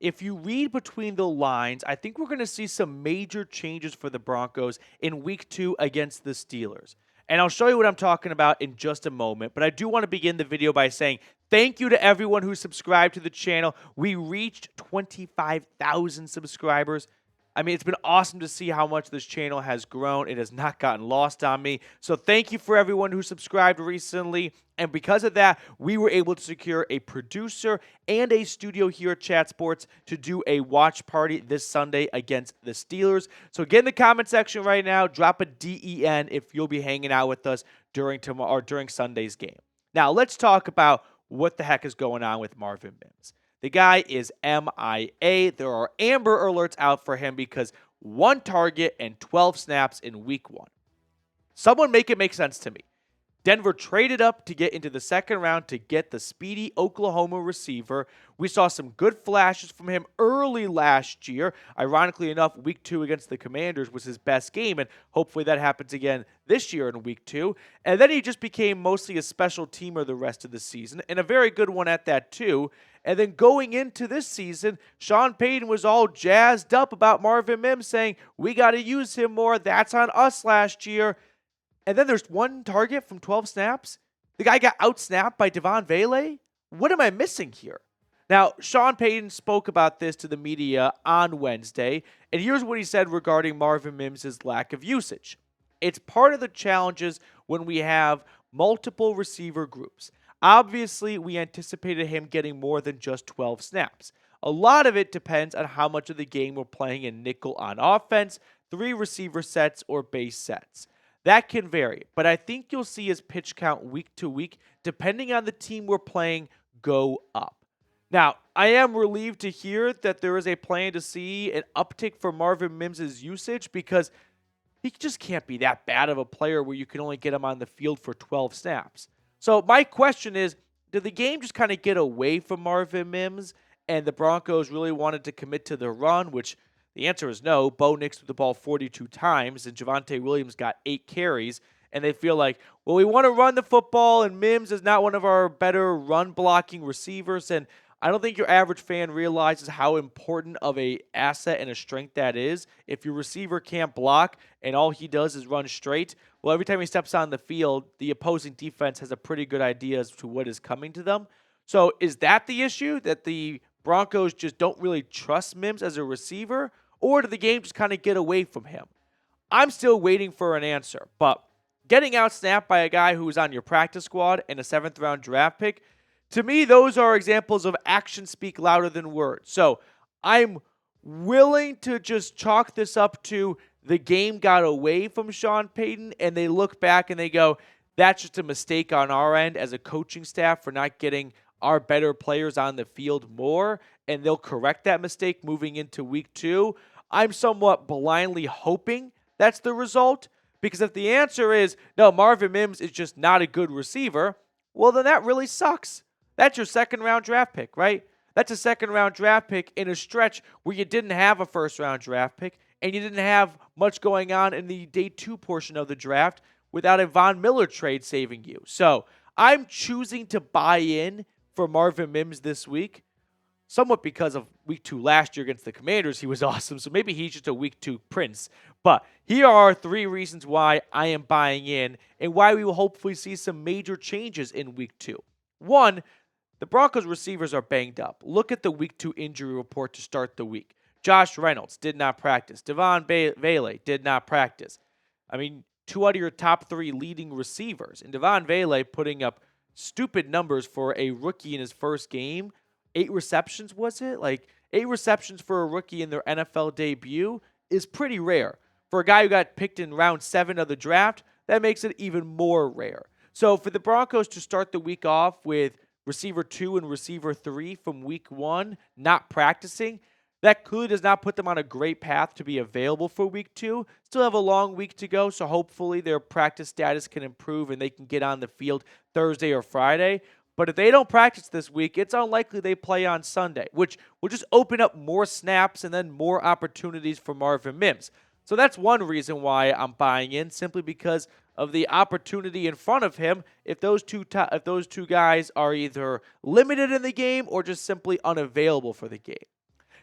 if you read between the lines, I think we're going to see some major changes for the Broncos in week 2 against the Steelers. And I'll show you what I'm talking about in just a moment. But I do want to begin the video by saying thank you to everyone who subscribed to the channel. We reached 25,000 subscribers. I mean, it's been awesome to see how much this channel has grown. It has not gotten lost on me. So thank you for everyone who subscribed recently. And because of that, we were able to secure a producer and a studio here at Chat Sports to do a watch party this Sunday against the Steelers. So get in the comment section right now. Drop a DEN if you'll be hanging out with us during tomorrow or during Sunday's game. Now, let's talk about what the heck is going on with Marvin Mims. The guy is MIA. There are Amber Alerts out for him because 1 target and 12 snaps in week 1. Someone make it make sense to me. Denver traded up to get into the second round to get the speedy Oklahoma receiver. We saw some good flashes from him early last year. Ironically enough, week 2 against the Commanders was his best game, and hopefully that happens again this year in week 2. And then he just became mostly a special teamer the rest of the season, and a very good one at that too. And then going into this season, Sean Payton was all jazzed up about Marvin Mims, saying, we got to use him more. That's on us last year. And then there's 1 target from 12 snaps. The guy got outsnapped by Devon Vele. What am I missing here? Now, Sean Payton spoke about this to the media on Wednesday, and here's what he said regarding Marvin Mims' lack of usage. It's part of the challenges when we have multiple receiver groups. Obviously, we anticipated him getting more than just 12 snaps. A lot of it depends on how much of the game we're playing in nickel on offense, 3 receiver sets, or base sets. That can vary, but I think you'll see his pitch count week to week, depending on the team we're playing, go up. Now, I am relieved to hear that there is a plan to see an uptick for Marvin Mims' usage because he just can't be that bad of a player where you can only get him on the field for 12 snaps. So my question is, did the game just kind of get away from Marvin Mims and the Broncos really wanted to commit to the run, which the answer is no. Bo Nix threw the ball 42 times, and Javonte Williams got 8 carries, and they feel like, well, we want to run the football, and Mims is not one of our better run-blocking receivers, and I don't think your average fan realizes how important of a asset and a strength that is. If your receiver can't block and all he does is run straight, well, every time he steps on the field, the opposing defense has a pretty good idea as to what is coming to them. So is that the issue, that the Broncos just don't really trust Mims as a receiver? Or did the game just kind of get away from him? I'm still waiting for an answer. But getting outsnapped by a guy who's on your practice squad and a 7th-round draft pick, to me, those are examples of actions speak louder than words. So I'm willing to just chalk this up to the game got away from Sean Payton, and they look back and they go, that's just a mistake on our end as a coaching staff for not getting our better players on the field more, and they'll correct that mistake moving into week 2. I'm somewhat blindly hoping that's the result, because if the answer is, no, Marvin Mims is just not a good receiver, well, then that really sucks. That's your 2nd-round draft pick, right? That's a 2nd-round draft pick in a stretch where you didn't have a 1st-round draft pick, and you didn't have much going on in the day 2 portion of the draft without a Von Miller trade saving you. So I'm choosing to buy in for Marvin Mims this week, somewhat because of week 2 last year against the Commanders. He was awesome, so maybe he's just a week 2 prince. But here are 3 reasons why I am buying in and why we will hopefully see some major changes in week 2. 1, the Broncos receivers are banged up. Look at the week 2 injury report to start the week. Josh Reynolds did not practice. Devon Vele did not practice. I mean, 2 out of your top 3 leading receivers. And Devon Vele putting up stupid numbers for a rookie in his first game. 8 receptions, was it? Like, 8 receptions for a rookie in their NFL debut is pretty rare. For a guy who got picked in round 7 of the draft, that makes it even more rare. So for the Broncos to start the week off with receiver 2 and receiver 3 from week 1 not practicing, that clearly does not put them on a great path to be available for week 2. Still have a long week to go, so hopefully their practice status can improve and they can get on the field Thursday or Friday. But if they don't practice this week, it's unlikely they play on Sunday, which will just open up more snaps and then more opportunities for Marvin Mims. So that's one reason why I'm buying in, simply because of the opportunity in front of him if those two guys are either limited in the game or just simply unavailable for the game.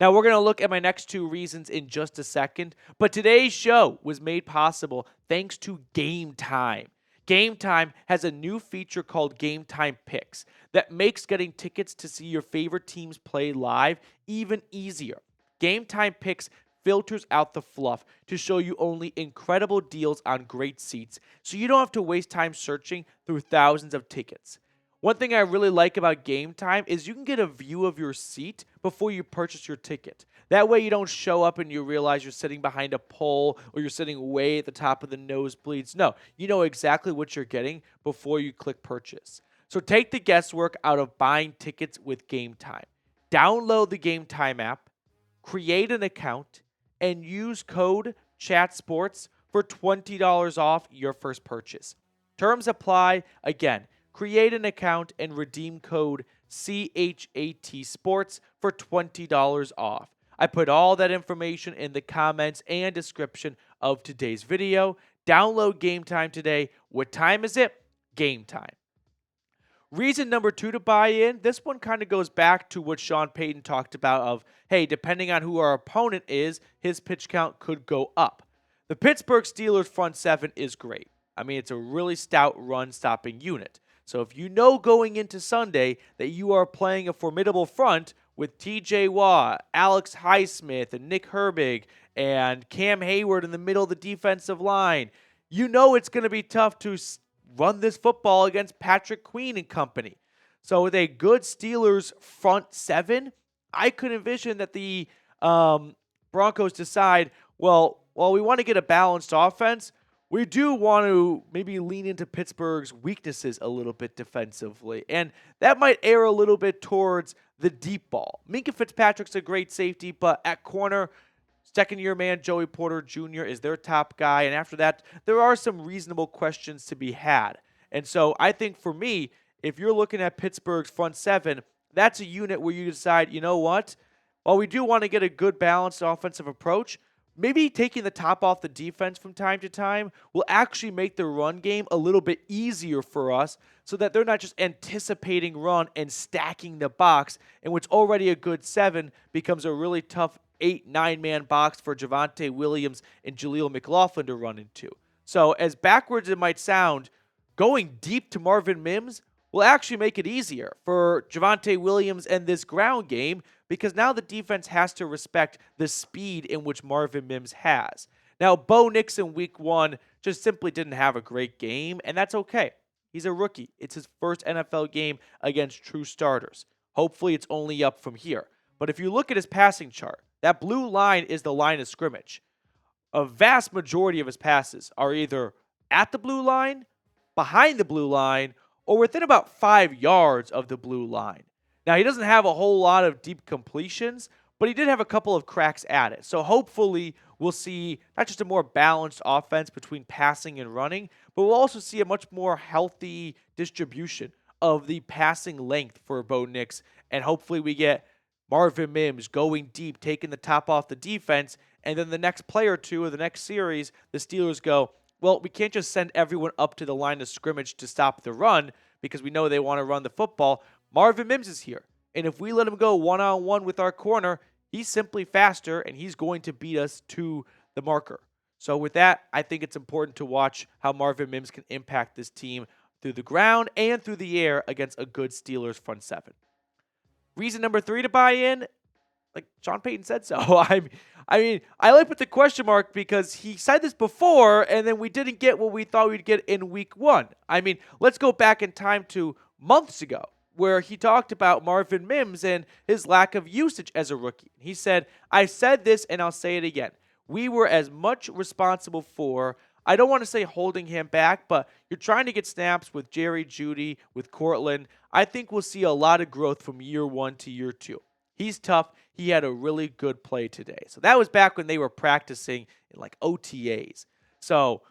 Now, we're going to look at my next two reasons in just a second, but today's show was made possible thanks to Game Time. Game Time has a new feature called Game Time Picks that makes getting tickets to see your favorite teams play live even easier. Game Time Picks filters out the fluff to show you only incredible deals on great seats, so you don't have to waste time searching through thousands of tickets. One thing I really like about Game Time is you can get a view of your seat before you purchase your ticket. That way you don't show up and you realize you're sitting behind a pole or you're sitting way at the top of the nosebleeds. No, you know exactly what you're getting before you click purchase. So take the guesswork out of buying tickets with Game Time. Download the Game Time app, create an account, and use code CHATSPORTS for $20 off your first purchase. Terms apply. Again, create an account and redeem code CHAT Sports for $20 off. I put all that information in the comments and description of today's video. Download Game Time today. What time is it? Game time. Reason number 2 to buy in, this one kind of goes back to what Sean Payton talked about of, hey, depending on who our opponent is, his pitch count could go up. The Pittsburgh Steelers front seven is great. I mean, it's a really stout run-stopping unit. So if you know going into Sunday that you are playing a formidable front with TJ Watt, Alex Highsmith, and Nick Herbig, and Cam Hayward in the middle of the defensive line, you know it's going to be tough to run this football against Patrick Queen and company. So with a good Steelers front seven, I could envision that the Broncos decide, well, while we want to get a balanced offense, we do want to maybe lean into Pittsburgh's weaknesses a little bit defensively. And that might err a little bit towards the deep ball. Minkah Fitzpatrick's a great safety, but at corner, second-year man Joey Porter Jr. is their top guy. And after that, there are some reasonable questions to be had. And so I think for me, if you're looking at Pittsburgh's front seven, that's a unit where you decide, you know what? While we do want to get a good balanced offensive approach, maybe taking the top off the defense from time to time will actually make the run game a little bit easier for us so that they're not just anticipating run and stacking the box, and what's already a good 7 becomes a really tough 8-9-man box for Javonte Williams and Jaleel McLaughlin to run into. So as backwards it might sound, going deep to Marvin Mims will actually make it easier for Javonte Williams and this ground game, because now the defense has to respect the speed in which Marvin Mims has. Now, Bo Nix in week 1 just simply didn't have a great game, and that's okay. He's a rookie. It's his first NFL game against true starters. Hopefully, it's only up from here. But if you look at his passing chart, that blue line is the line of scrimmage. A vast majority of his passes are either at the blue line, behind the blue line, or within about 5 yards of the blue line. Now, he doesn't have a whole lot of deep completions, but he did have a couple of cracks at it. So hopefully we'll see not just a more balanced offense between passing and running, but we'll also see a much more healthy distribution of the passing length for Bo Nix. And hopefully we get Marvin Mims going deep, taking the top off the defense, and then the next play or two of the next series, the Steelers go, well, we can't just send everyone up to the line of scrimmage to stop the run because we know they want to run the football. Marvin Mims is here, and if we let him go one-on-one with our corner, he's simply faster, and he's going to beat us to the marker. So with that, I think it's important to watch how Marvin Mims can impact this team through the ground and through the air against a good Steelers front seven. Reason number 3 to buy in, like Sean Payton said so. I mean, I like put the question mark because he said this before, and then we didn't get what we thought we'd get in week 1. I mean, let's go back in time to months ago, where he talked about Marvin Mims and his lack of usage as a rookie. He said, I said this and I'll say it again. We were as much responsible for, I don't want to say holding him back, but you're trying to get snaps with Jerry Jeudy, with Cortland. I think we'll see a lot of growth from year 1 to year 2. He's tough. He had a really good play today. So that was back when they were practicing in like OTAs. So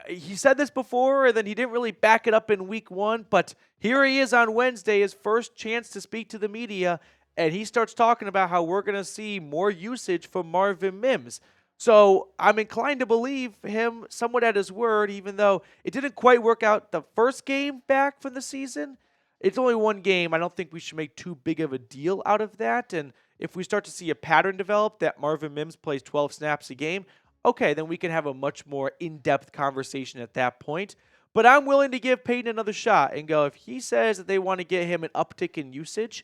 he said this before, and then he didn't really back it up in week 1, but here he is on Wednesday, his first chance to speak to the media, and he starts talking about how we're going to see more usage from Marvin Mims. So I'm inclined to believe him somewhat at his word, even though it didn't quite work out the first game back from the season. It's only one game. I don't think we should make too big of a deal out of that. And if we start to see a pattern develop that Marvin Mims plays 12 snaps a game, okay, then we can have a much more in-depth conversation at that point. But I'm willing to give Payton another shot and go, if he says that they want to get him an uptick in usage,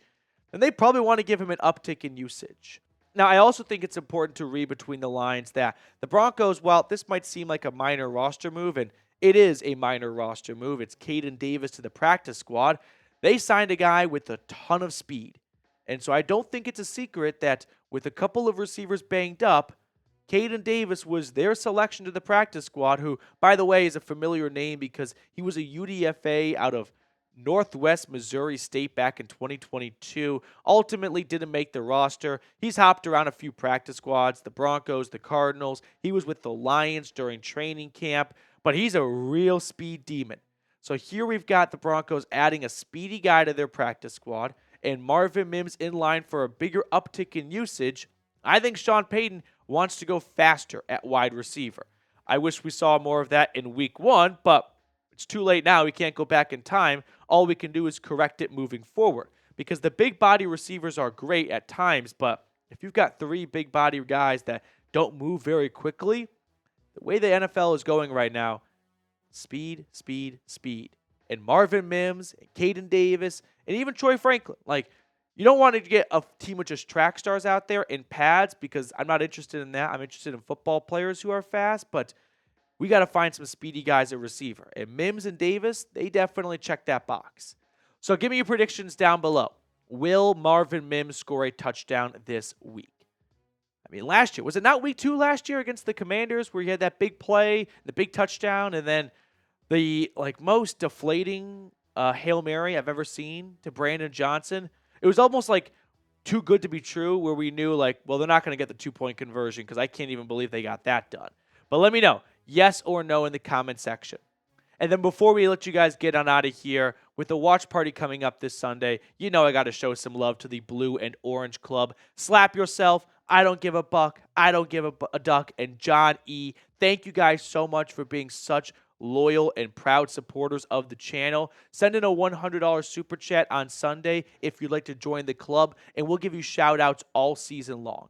then they probably want to give him an uptick in usage. Now, I also think it's important to read between the lines that the Broncos, while this might seem like a minor roster move, and it is a minor roster move, it's Caden Davis to the practice squad, they signed a guy with a ton of speed. And so I don't think it's a secret that with a couple of receivers banged up, Caden Davis was their selection to the practice squad, who, by the way, is a familiar name because he was a UDFA out of Northwest Missouri State back in 2022. Ultimately didn't make the roster. He's hopped around a few practice squads, the Broncos, the Cardinals. He was with the Lions during training camp, but he's a real speed demon. So here we've got the Broncos adding a speedy guy to their practice squad and Marvin Mims in line for a bigger uptick in usage. I think Sean Payton wants to go faster at wide receiver. I wish we saw more of that in week 1, but it's too late now. We can't go back in time. All we can do is correct it moving forward because the big body receivers are great at times, but if you've got 3 big body guys that don't move very quickly, the way the NFL is going right now, speed, speed, speed. And Marvin Mims, and Caden Davis, and even Troy Franklin. Like, you don't want to get a team with just track stars out there in pads because I'm not interested in that. I'm interested in football players who are fast, but we got to find some speedy guys at receiver. And Mims and Davis, they definitely check that box. So give me your predictions down below. Will Marvin Mims score a touchdown this week? I mean, last year, was it not week 2 last year against the Commanders where he had that big play, the big touchdown, and then the most deflating Hail Mary I've ever seen to Brandon Johnson? It was almost like too good to be true where we knew well, they're not going to get the 2-point conversion because I can't even believe they got that done. But let me know, yes or no in the comment section. And then before we let you guys get on out of here, with the watch party coming up this Sunday, you know I got to show some love to the Blue and Orange Club. Slap yourself. I don't give a buck. I don't give a duck. And John E., thank you guys so much for being such loyal and proud supporters of the channel. Send in a $100 super chat on Sunday if you'd like to join the club, and we'll give you shout outs all season long.